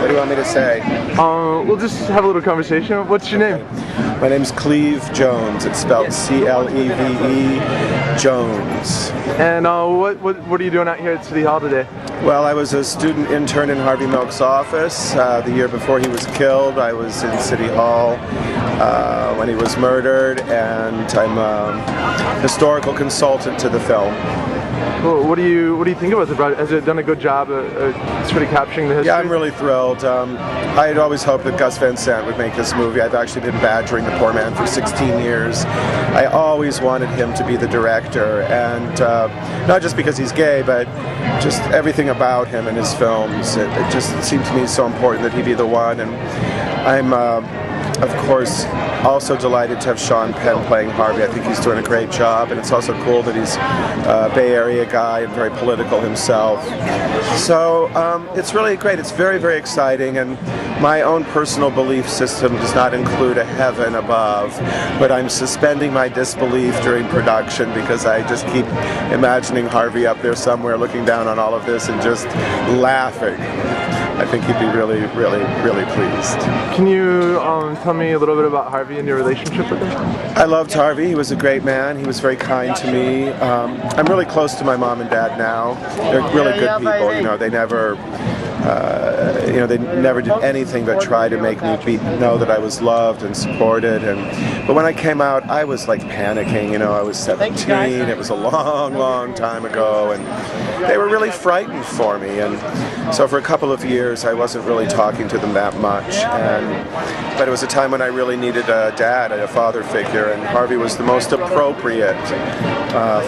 What do you want me to say? We'll just have a little conversation. What's your name? My name's Cleve Jones. It's spelled C-L-E-V-E Jones. And what are you doing out here at City Hall today? Well, I was a student intern in Harvey Milk's office. The year before he was killed, I was in City Hall when he was murdered, and I'm a historical consultant to the film. Well, what do you think about the project? Has it done a good job at sort of capturing the history? Yeah, I'm really thrilled. I had always hoped that Gus Van Sant would make this movie. I've actually been badgering the poor man for 16 years. I always wanted him to be the director, and not just because he's gay, but just everything about him and his films. It just seemed to me so important that he be the one, and I'm of course also delighted to have Sean Penn playing Harvey. I think he's doing a great job, and it's also cool that he's a Bay Area guy and very political himself. So it's really great. It's very, very exciting, and my own personal belief system does not include a heaven above, but I'm suspending my disbelief during production because I just keep imagining Harvey up there somewhere looking down on all of this and just laughing. I think he'd be really, really, really pleased. Can you tell me a little bit about Harvey and your relationship with him? I loved Harvey. He was a great man. He was very kind to me. I'm really close to my mom and dad now. They're really good people. You know, they never did anything but try to make me know that I was loved and supported. But when I came out, I was like panicking. You know, I was 17. It was a long, long time ago, and they were really frightened for me. And so for a couple of years, I wasn't really talking to them that much. But it was a time when I really needed a dad, a father figure, and Harvey was the most appropriate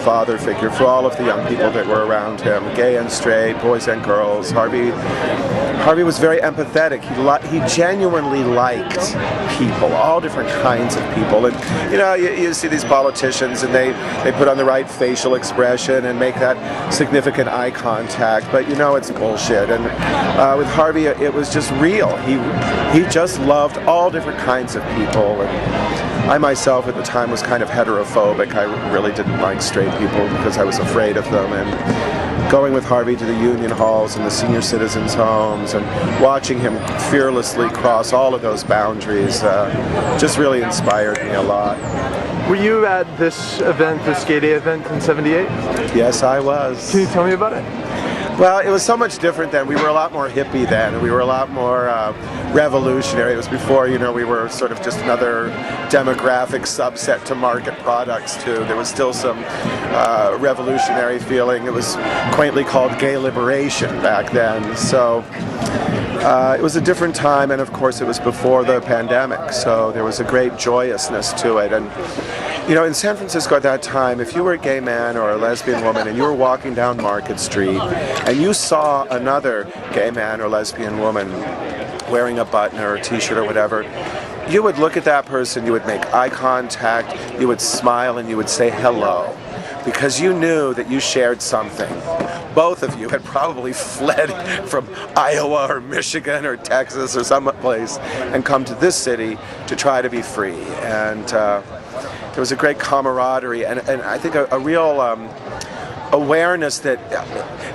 father figure for all of the young people that were around him, gay and straight, boys and girls. Harvey was very empathetic. He genuinely liked people, all different kinds of people. And you know, you see these politicians, and they put on the right facial expression and make that significant eye contact, but you know it's bullshit. And with Harvey, it was just real. He just loved all different kinds of people. And I myself at the time was kind of heterophobic. I really didn't like straight people because I was afraid of them. And going with Harvey to the union halls and the senior citizens' homes and watching him fearlessly cross all of those boundaries just really inspired me a lot. Were you at this event, this Gay Day event in '78? Yes, I was. Can you tell me about it? Well, it was so much different then. We were a lot more hippie then. We were a lot more revolutionary. It was before, you know, we were sort of just another demographic subset to market products too. There was still some revolutionary feeling. It was quaintly called gay liberation back then. So it was a different time, and of course it was before the pandemic, so there was a great joyousness to it. And you know, in San Francisco at that time, if you were a gay man or a lesbian woman and you were walking down Market Street and you saw another gay man or lesbian woman wearing a button or a t-shirt or whatever, you would look at that person, you would make eye contact, you would smile, and you would say hello, because you knew that you shared something. Both of you had probably fled from Iowa or Michigan or Texas or someplace and come to this city to try to be free. And there was a great camaraderie and I think a real awareness that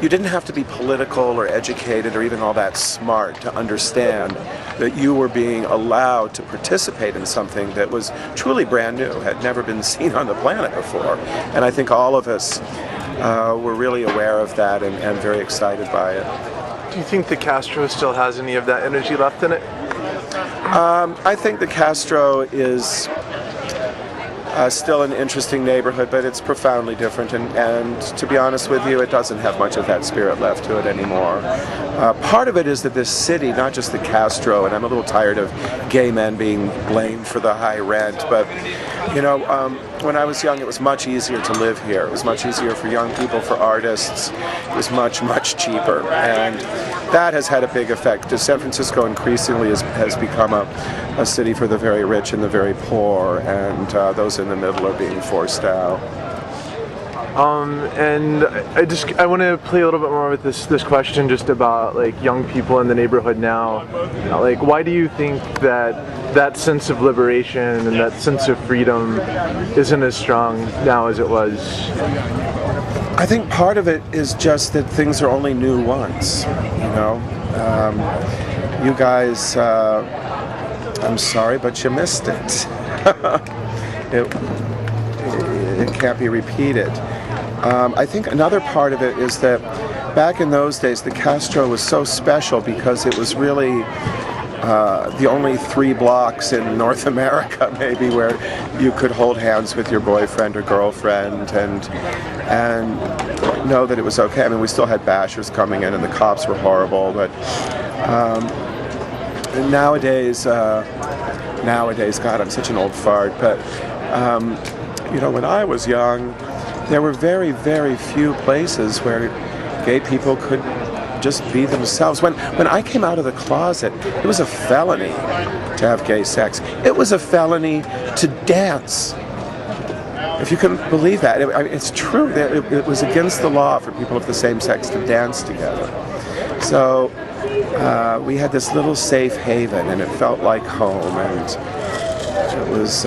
you didn't have to be political or educated or even all that smart to understand that you were being allowed to participate in something that was truly brand new, had never been seen on the planet before. And I think all of us were really aware of that and very excited by it. Do you think the Castro still has any of that energy left in it? I think the Castro is still an interesting neighborhood, but it's profoundly different, and to be honest with you, it doesn't have much of that spirit left to it anymore. Part of it is that this city, not just the Castro, and I'm a little tired of gay men being blamed for the high rent, but you know, when I was young, it was much easier to live here. It was much easier for young people, for artists. It was much, much cheaper, and that has had a big effect. San Francisco increasingly has become a city for the very rich and the very poor, and those in the middle are being forced out. And I want to play a little bit more with this question just about like young people in the neighborhood now. Like, why do you think that sense of liberation and that sense of freedom isn't as strong now as it was? I think part of it is just that things are only new once, you know. you guys, I'm sorry, but you missed it. It can't be repeated. I think another part of it is that back in those days, the Castro was so special because it was really the only 3 blocks in North America, maybe, where you could hold hands with your boyfriend or girlfriend and know that it was okay. I mean, we still had bashers coming in, and the cops were horrible, but nowadays, God, I'm such an old fart, but when I was young, there were very, very few places where gay people could just be themselves. When I came out of the closet, it was a felony to have gay sex. It was a felony to dance. If you can believe that, it's true. It was against the law for people of the same sex to dance together. So we had this little safe haven, and it felt like home, and it was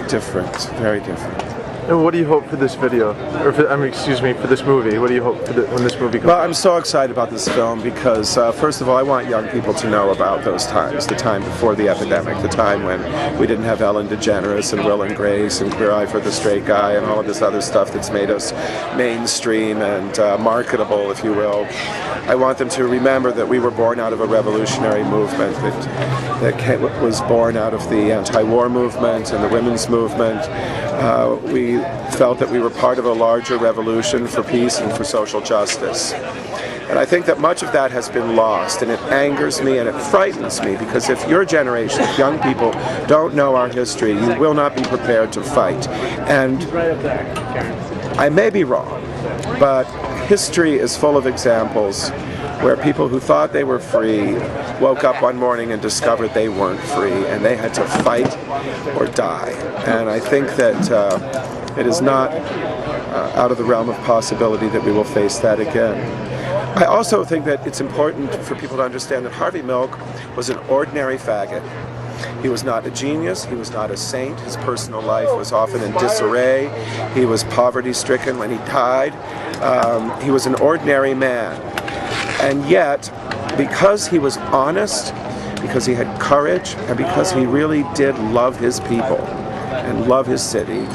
different, very different. And what do you hope for this video, or for this movie? What do you hope for when this movie comes out? Well, I'm so excited about this film because, first of all, I want young people to know about those times, the time before the epidemic, the time when we didn't have Ellen DeGeneres and Will and Grace and Queer Eye for the Straight Guy and all of this other stuff that's made us mainstream and marketable, if you will. I want them to remember that we were born out of a revolutionary movement that was born out of the anti-war movement and the women's movement. We felt that we were part of a larger revolution for peace and for social justice. And I think that much of that has been lost, and it angers me and it frightens me, because if your generation, if young people don't know our history, you will not be prepared to fight. And I may be wrong, but history is full of examples where people who thought they were free woke up one morning and discovered they weren't free, and they had to fight or die. And I think that it is not out of the realm of possibility that we will face that again. I also think that it's important for people to understand that Harvey Milk was an ordinary faggot. He was not a genius, he was not a saint, his personal life was often in disarray, he was poverty-stricken when he died, he was an ordinary man. And yet, because he was honest, because he had courage, and because he really did love his people and love his city,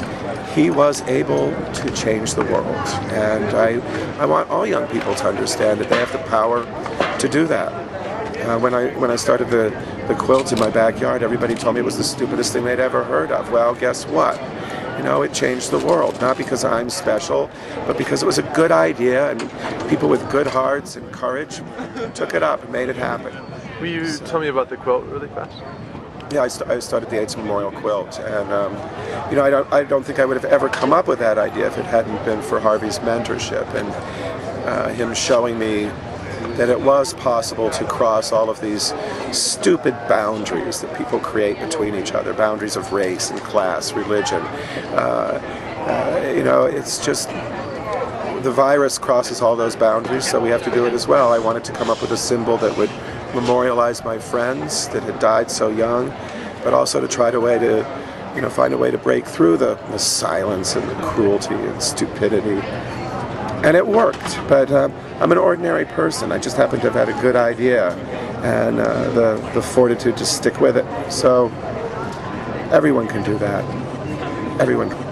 he was able to change the world. And I want all young people to understand that they have the power to do that. When I started the quilt in my backyard, everybody told me it was the stupidest thing they'd ever heard of. Well, guess what? It changed the world, not because I'm special, but because it was a good idea, and people with good hearts and courage took it up and made it happen. Will you tell me about the quilt really fast? Yeah, I started the AIDS Memorial Quilt, and I don't think I would have ever come up with that idea if it hadn't been for Harvey's mentorship and him showing me that it was possible to cross all of these stupid boundaries that people create between each other, boundaries of race and class, religion. It's just, the virus crosses all those boundaries, so we have to do it as well. I wanted to come up with a symbol that would memorialize my friends that had died so young, but also to try to find a way to break through the silence and the cruelty and stupidity. And it worked, but I'm an ordinary person. I just happen to have had a good idea and the fortitude to stick with it. So everyone can do that. Everyone can.